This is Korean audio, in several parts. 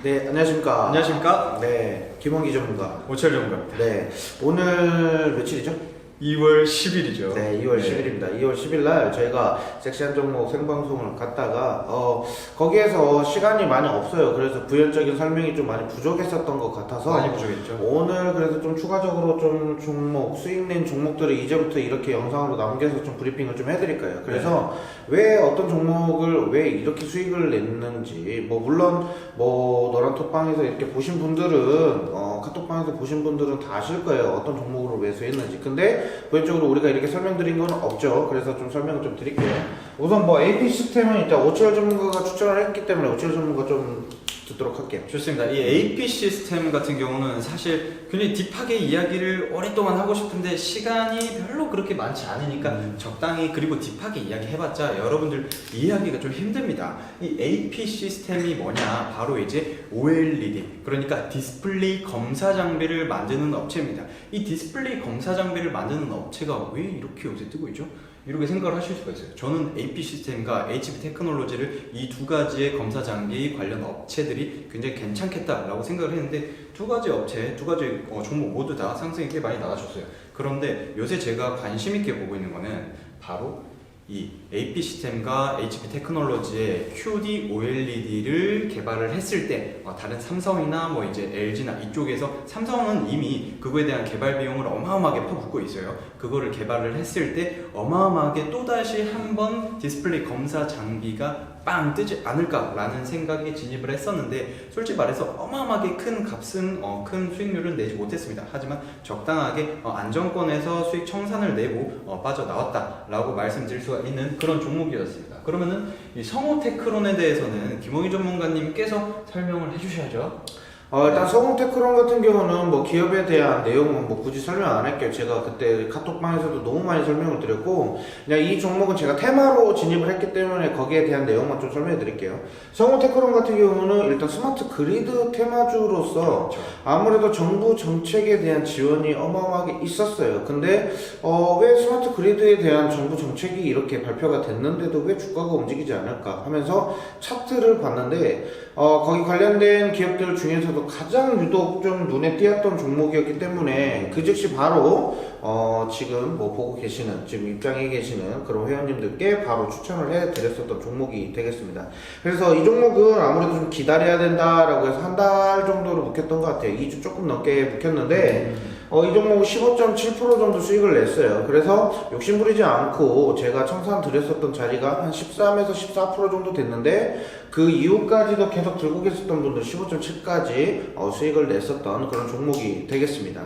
네, 안녕하십니까. 안녕하십니까? 네, 김원기 전문가. 오철 전문가입니다. 네, 오늘 며칠이죠? 2월 10일이죠. 네, 2월 10일입니다. 2월 10일 날 저희가 섹시한 종목 생방송을 갔다가 거기에서 시간이 많이 없어요. 그래서 부연적인 설명이 좀 많이 부족했었던 것 같아서 많이 부족했죠. 오늘 그래서 좀 추가적으로 좀 종목, 수익 낸 종목들을 이제부터 이렇게 영상으로 남겨서 좀 브리핑을 좀 해드릴 거예요. 그래서 왜 어떤 종목을 왜 이렇게 수익을 냈는지, 물론 너란 톡방에서 이렇게 보신 분들은 카톡방에서 보신 분들은 다 아실 거예요. 어떤 종목으로 매수했는지. 근데 본격적으로 우리가 이렇게 설명드린 건 없죠. 그래서 좀 설명을 좀 드릴게요. 우선 AP 시스템은 일단 오철 전문가가 추천을 했기 때문에 오철 전문가 좀 듣도록 할게요. 좋습니다. 이 AP 시스템 같은 경우는 사실 굉장히 딥하게 이야기를 오랫동안 하고 싶은데 시간이 별로 그렇게 많지 않으니까 적당히 그리고 딥하게 이야기해봤자 여러분들 이해하기가 좀 힘듭니다. 이 AP 시스템이 뭐냐? 바로 이제 OLED, 그러니까 디스플레이 검사 장비를 만드는 업체입니다. 이 디스플레이 검사 장비를 만드는 업체가 왜 이렇게 요새 뜨고 있죠? 이렇게 생각을 하실 수가 있어요. 저는 AP 시스템과 HP 테크놀로지를 이 두 가지의 검사 장비 관련 업체들이 굉장히 괜찮겠다라고 생각을 했는데 두 가지 업체, 두 가지 종목 모두 다 상승이 꽤 많이 나와줬어요. 그런데 요새 제가 관심 있게 보고 있는 거는 바로 이 AP 시스템과 HP 테크놀로지의 QD OLED를 개발을 했을 때 다른 삼성이나 이제 LG나 이쪽에서 삼성은 이미 그거에 대한 개발 비용을 어마어마하게 퍼붓고 있어요. 그거를 개발을 했을 때 어마어마하게 또다시 한번 디스플레이 검사 장비가 빵 뜨지 않을까라는 생각에 진입을 했었는데 솔직히 말해서 어마어마하게 큰 값은 큰 수익률은 내지 못했습니다. 하지만 적당하게 안정권에서 수익 청산을 내고 빠져나왔다라고 말씀드릴 수가 있는 그런 종목이었습니다. 그러면은 이 성호테크론에 대해서는 김홍희 전문가님께서 설명을 해주셔야죠. 일단 성우테크론 같은 경우는 기업에 대한 내용은 굳이 설명 안 할게요. 제가 그때 카톡방에서도 너무 많이 설명을 드렸고, 그냥 이 종목은 제가 테마로 진입을 했기 때문에 거기에 대한 내용만 좀 설명해 드릴게요. 성우테크론 같은 경우는 일단 스마트 그리드 테마주로서 아무래도 정부 정책에 대한 지원이 어마어마하게 있었어요. 근데 왜 스마트 그리드에 대한 정부 정책이 이렇게 발표가 됐는데도 왜 주가가 움직이지 않을까 하면서 차트를 봤는데 거기 관련된 기업들 중에서도 가장 유독 좀 눈에 띄었던 종목이었기 때문에 그 즉시 바로 지금 보고 계시는, 지금 입장에 계시는 그런 회원님들께 바로 추천을 해드렸었던 종목이 되겠습니다. 그래서 이 종목은 아무래도 좀 기다려야 된다라고 해서 한 달 정도로 묵혔던 것 같아요. 2주 조금 넘게 묵혔는데 이 종목은 15.7% 정도 수익을 냈어요. 그래서 욕심부리지 않고 제가 청산 드렸었던 자리가 한 13에서 14% 정도 됐는데 그 이후까지도 계속 들고 계셨던 분들 15.7까지 수익을 냈었던 그런 종목이 되겠습니다.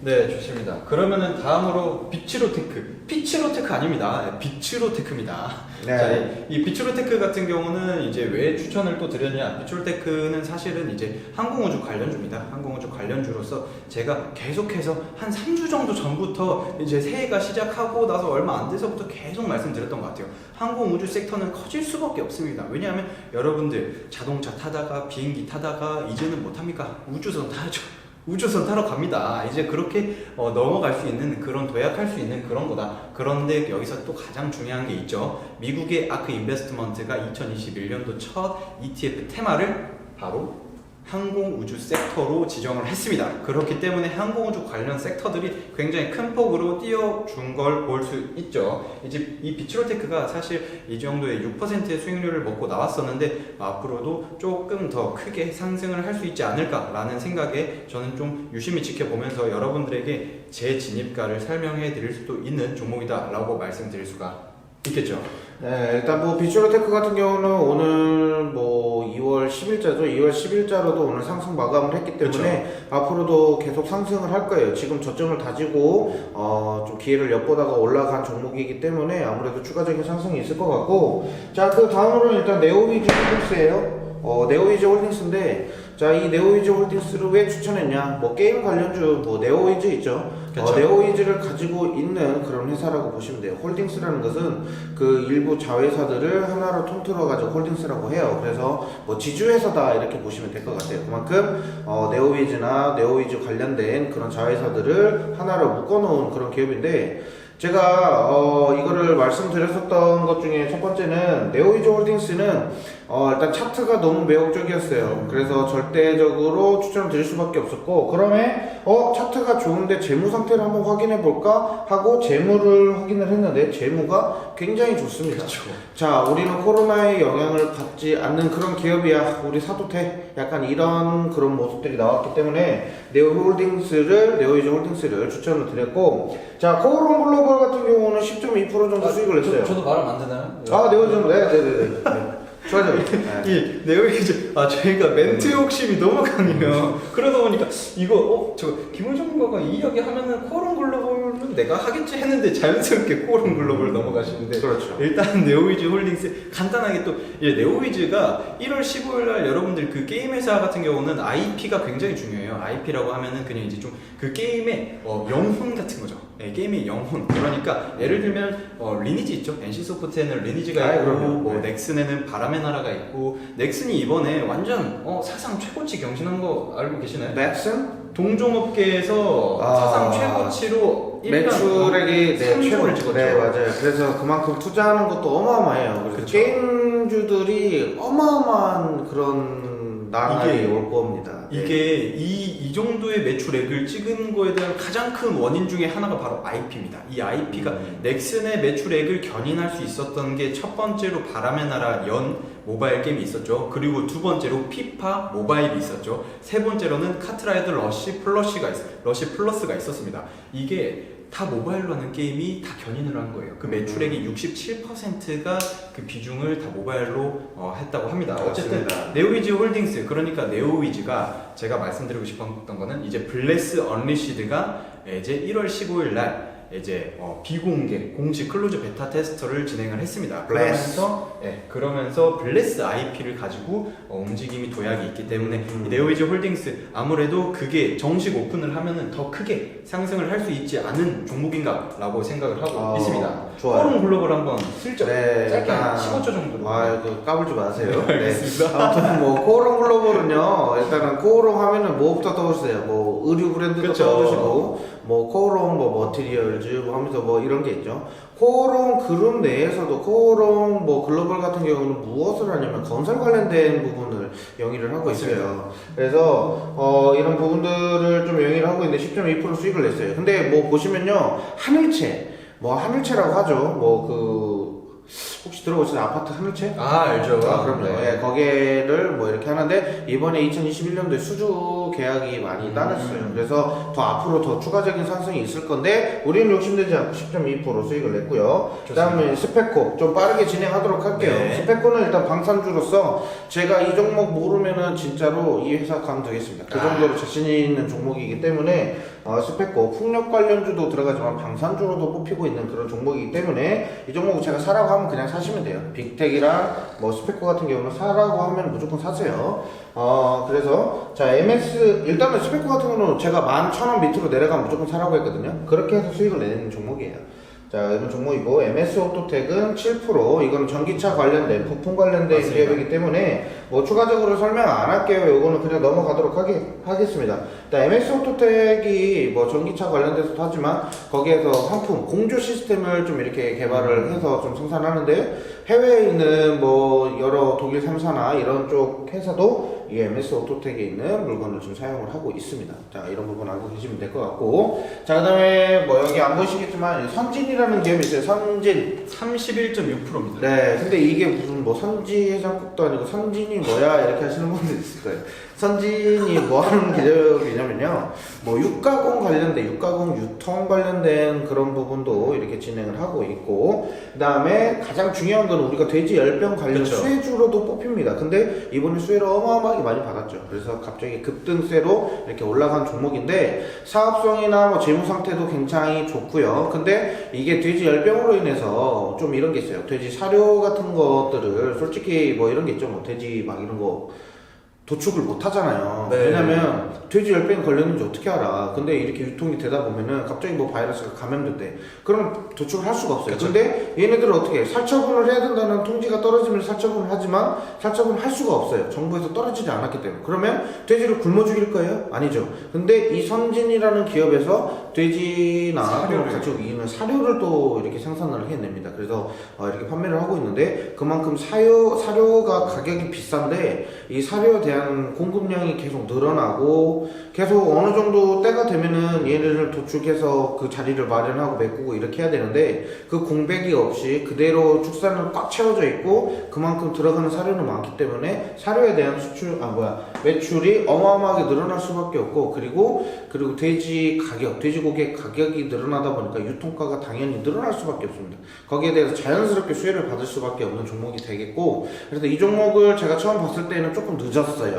네, 좋습니다. 그러면은 다음으로 피치로테크 아닙니다. 비츠로테크입니다. 네. 자, 이 비츠로테크 같은 경우는 이제 왜 추천을 또 드렸냐? 비츠로테크는 사실은 이제 항공우주 관련주입니다. 항공우주 관련주로서 제가 계속해서 한 3주 정도 전부터 이제 새해가 시작하고 나서 얼마 안 돼서부터 계속 말씀드렸던 것 같아요. 항공우주 섹터는 커질 수밖에 없습니다. 왜냐하면 여러분들 자동차 타다가 비행기 타다가 이제는 못합니까? 우주선 타죠. 우주선 타러 갑니다. 이제 그렇게 넘어갈 수 있는, 그런 도약할 수 있는 그런 거다. 그런데 여기서 또 가장 중요한 게 있죠. 미국의 아크 인베스트먼트가 2021년도 첫 ETF 테마를 바로 항공우주 섹터로 지정을 했습니다. 그렇기 때문에 항공우주 관련 섹터들이 굉장히 큰 폭으로 뛰어준 걸 볼 수 있죠. 이제 이 비츠로테크가 사실 이 정도의 6%의 수익률을 먹고 나왔었는데 앞으로도 조금 더 크게 상승을 할 수 있지 않을까라는 생각에 저는 좀 유심히 지켜보면서 여러분들에게 제 진입가를 설명해 드릴 수도 있는 종목이다 라고 말씀드릴 수가 있겠죠. 네, 일단 비츠로테크 같은 경우는 오늘 2월 10일자죠. 2월 10일자로도 오늘 상승 마감을 했기 때문에 그쵸. 앞으로도 계속 상승을 할 거예요. 지금 저점을 다지고 좀 기회를 엿보다가 올라간 종목이기 때문에 아무래도 추가적인 상승이 있을 것 같고, 자, 그 다음으로는 일단 네오위즈 홀딩스예요. 네오위즈 홀딩스인데, 자, 이 네오위즈 홀딩스를 왜 추천했냐? 게임 관련주 네오위즈 있죠. 네오위즈를 가지고 있는 그런 회사라고 보시면 돼요. 홀딩스라는 것은 그 일부 자회사들을 하나로 통틀어 가지고 홀딩스라고 해요. 그래서 지주회사다 이렇게 보시면 될 것 같아요. 그만큼 네오위즈나 네오위즈 관련된 그런 자회사들을 하나로 묶어놓은 그런 기업인데, 제가 이거를 말씀드렸었던 것 중에 첫 번째는 네오위즈 홀딩스는 일단 차트가 너무 매혹적이었어요. 그래서 절대적으로 추천을 드릴 수밖에 없었고, 그러면 차트가 좋은데 재무 상태를 한번 확인해 볼까 하고 재무를 확인을 했는데 재무가 굉장히 좋습니다. 그렇죠. 자, 우리는 코로나의 영향을 받지 않는 그런 기업이야, 우리 사도 돼, 약간 이런 그런 모습들이 나왔기 때문에 네오이즈 홀딩스를 추천을 드렸고, 자, 코오롱 글로벌 같은 경우는 10.2% 정도 수익을 냈어요. 저도 말하면 안 되나요? 네오이즈, 네네네. 좋아요. 이 네오이즈 저희가 멘트 욕심이 너무 강해요. 그러다 보니까 이거 저 김훈 전문가가 이 이야기 하면은 코오롱 글로벌은 내가 하겠지 했는데 자연스럽게 코오롱 글로벌 넘어가시는데, 그렇죠. 일단 네오이즈 홀딩스 간단하게 또 네오이즈가 1월 15일 날 여러분들 그 게임 회사 같은 경우는 IP가 굉장히 중요해요. IP라고 하면은 그냥 이제 좀 그 게임의 영혼 같은 거죠. 네, 게임의 영혼. 그러니까 예를 들면 리니지 있죠. NC 소프트에는 리니지가 있고, 그럼요. 네. 넥슨에는 바람의 나라가 있고, 넥슨이 이번에 완전 사상 최고치 경신한 거 알고 계시나요? 넥슨? 동종업계에서 사상 최고치로 매출액이 3조를 찍었죠. 네, 맞아요. 그래서 그만큼 투자하는 것도 어마어마해요. 그래서 그쵸. 게임주들이 어마어마한 그런 나날이 이게- 올 겁니다. 네. 이게 이 정도의 매출액을 찍은 거에 대한 가장 큰 원인 중에 하나가 바로 IP입니다. 이 IP가 넥슨의 매출액을 견인할 수 있었던 게 첫 번째로 바람의 나라 연 모바일 게임이 있었죠. 그리고 두 번째로 피파 모바일이 있었죠. 세 번째로는 카트라이더 러시 플러스가 있었습니다. 이게 다 모바일로 하는 게임이 다 견인을 한 거예요. 그 매출액의 67%가 그 비중을 다 모바일로 했다고 합니다. 어쨌든 그렇습니다. 네오이즈 홀딩스, 그러니까 네오이즈가 제가 말씀드리고 싶었던 거는 이제 블레스 언리시드가 이제 1월 15일 날 이제 비공개 공식 클로즈 베타 테스터를 진행을 했습니다. 그러면서 블레스 IP를 가지고 움직임이 도약이 있기 때문에 이 네오이즈 홀딩스 아무래도 그게 정식 오픈을 하면은 더 크게 상승을 할 수 있지 않은 종목인가라고 생각을 하고 있습니다. 좋아요. 코오롱 글로벌 한번 슬쩍 짧게 일단- 15초 정도로. 까불지 마세요. 알겠습니다. 아무튼 코오롱 글로벌은요, 일단은 코오롱 하면은 뭐부터 떠오르세요? 의류 브랜드도 그쵸. 떠오르시고, 코오롱 머티리얼즈 하면서 이런 게 있죠. 코오롱 그룹 내에서도 코오롱 글로벌 같은 경우는 무엇을 하냐면 건설 관련된 부분을 영위를 하고 있어요. 그래서 이런 부분들을 좀 영위를 하고 있는데 10.2% 수익을 냈어요. 근데 보시면요, 하늘채라고 하죠. 혹시 들어보셨어요? 아파트 하늘채? 알죠. 그럼요. 네. 예, 거기를 이렇게 하는데, 이번에 2021년도에 수주 계약이 많이 따냈어요. 그래서 더 앞으로 더 추가적인 상승이 있을 건데, 우리는 욕심내지 않고 10.2% 수익을 냈고요. 그 다음에 스페코, 좀 빠르게 진행하도록 할게요. 네. 스페코는 일단 방산주로서, 제가 이 종목 모르면은 진짜로 이 회사 감독했습니다. 그 정도로 자신이 있는 종목이기 때문에, 스페코, 풍력 관련주도 들어가지만 방산주로도 뽑히고 있는 그런 종목이기 때문에, 이 종목 제가 사라고 하면 그냥 사시면 돼요. 빅텍이랑 스페코 같은 경우는 사라고 하면 무조건 사세요. 그래서 일단은 스페코 같은 경우는 제가 11,000원 밑으로 내려가면 무조건 사라고 했거든요. 그렇게 해서 수익을 내는 종목이에요. 이런 종목이고, MS 오토텍은 7%, 이건 전기차 관련된, 부품 관련된 맞습니다. 기업이기 때문에 추가적으로 설명 안 할게요. 요거는 그냥 넘어가도록 하겠습니다. 일단 MS 오토텍이 전기차 관련돼서도 하지만, 거기에서 상품, 공조 시스템을 좀 이렇게 개발을 해서 좀 생산하는데, 해외에 있는 여러 독일 3사나 이런 쪽 회사도 이 MS 오토텍에 있는 물건을 좀 사용을 하고 있습니다. 이런 부분 알고 계시면 될 것 같고, 그 다음에 여기 안 보이시겠지만 선진이라는 기업이 있어요. 선진. 31.6%입니다. 네, 근데 이게 무슨 선지 해장국도 아니고 선진이 뭐야 이렇게 하시는 분들 있을 거예요. 선진이 하는 기업이냐면요, 육가공 관련된, 육가공 유통 관련된 그런 부분도 이렇게 진행을 하고 있고, 그 다음에 가장 중요한 건 우리가 돼지 열병 관련 그쵸. 수혜주로도 뽑힙니다. 근데 이번에 수혜를 어마어마하게 많이 받았죠. 그래서 갑자기 급등세로 이렇게 올라간 종목인데, 사업성이나 재무 상태도 굉장히 좋고요. 근데 이게 돼지 열병으로 인해서 좀 이런 게 있어요. 돼지 사료 같은 것들을 솔직히 이런 게 있죠. 돼지 이런 거 도축을 못 하잖아요. 네. 왜냐면 돼지 열병이 걸렸는지 어떻게 알아. 근데 이렇게 유통이 되다 보면은 갑자기 뭐 바이러스가 감염됐대. 그럼 도축을 할 수가 없어요. 그쵸. 근데 얘네들은 어떻게 해? 살처분을 해야 된다는 통지가 떨어지면 살처분을 하지만 살처분을 할 수가 없어요. 정부에서 떨어지지 않았기 때문에. 그러면 돼지를 굶어 죽일 거예요? 아니죠. 근데 이 선진이라는 기업에서 돼지나 사료를. 가축 이는 사료를 또 이렇게 생산을 해냅니다. 그래서 이렇게 판매를 하고 있는데 그만큼 사료가 가격이 비싼데 이 사료에 대한 공급량이 계속 늘어나고 계속 어느 정도 때가 되면은 얘네를 도축해서 그 자리를 마련하고 메꾸고 이렇게 해야 되는데 그 공백이 없이 그대로 축산을 꽉 채워져 있고 그만큼 들어가는 사료는 많기 때문에 사료에 대한 매출이 어마어마하게 늘어날 수밖에 없고 그리고 돼지고기 가격이 늘어나다 보니까 유통가가 당연히 늘어날 수밖에 없습니다. 거기에 대해서 자연스럽게 수혜를 받을 수밖에 없는 종목이 되겠고 그래서 이 종목을 제가 처음 봤을 때는 조금 늦었어요.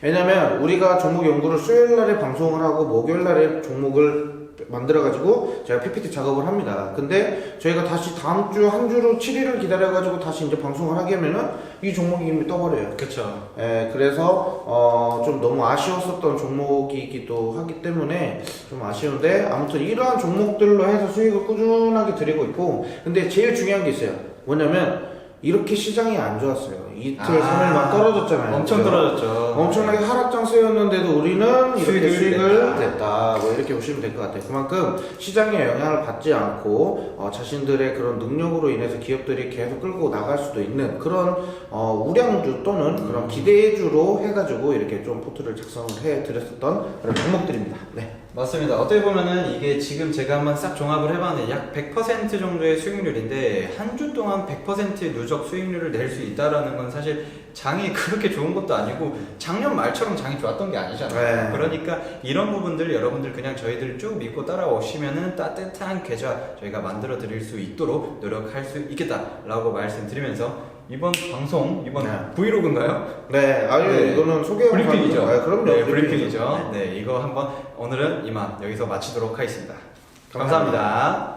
왜냐면 우리가 종목 연구를 수요일날에 방송을 하고 목요일날에 종목을 만들어가지고 제가 PPT 작업을 합니다. 근데 저희가 다시 다음 주 한 주로 7일을 기다려가지고 다시 이제 방송을 하게 하면은 이 종목이 이미 떠버려요. 그쵸. 그래서 좀 너무 아쉬웠었던 종목이기도 하기 때문에 좀 아쉬운데 아무튼 이러한 종목들로 해서 수익을 꾸준하게 드리고 있고 근데 제일 중요한 게 있어요. 뭐냐면 이렇게 시장이 안 좋았어요. 이틀, 3일만 떨어졌잖아요. 엄청 그죠? 떨어졌죠. 엄청나게 하락장세였는데도 우리는 이렇게 수익을 냈다. 냈다. 뭐 이렇게 보시면 될 것 같아요. 그만큼 시장의 영향을 받지 않고 자신들의 그런 능력으로 인해서 기업들이 계속 끌고 나갈 수도 있는 그런 우량주 또는 그런 기대주로 해가지고 이렇게 좀 포트를 작성을 해드렸었던 그런 종목들입니다. 네. 맞습니다. 어떻게 보면은 이게 지금 제가 한번 싹 종합을 해봤는데 약 100% 정도의 수익률인데 한 주 동안 100% 누적 수익률을 낼 수 있다라는 건 사실 장이 그렇게 좋은 것도 아니고 작년 말처럼 장이 좋았던 게 아니잖아요. 네. 그러니까 이런 부분들 여러분들 그냥 저희들 쭉 믿고 따라오시면은 따뜻한 계좌 저희가 만들어 드릴 수 있도록 노력할 수 있겠다라고 말씀드리면서 이번 방송 이번 네. 브이로그인가요? 네, 네. 이거는 소개 영상이죠. 브리핑이죠. 그럼요. 네, 브리핑이죠. 네, 이거 한번 오늘은 이만 여기서 마치도록 하겠습니다. 감사합니다.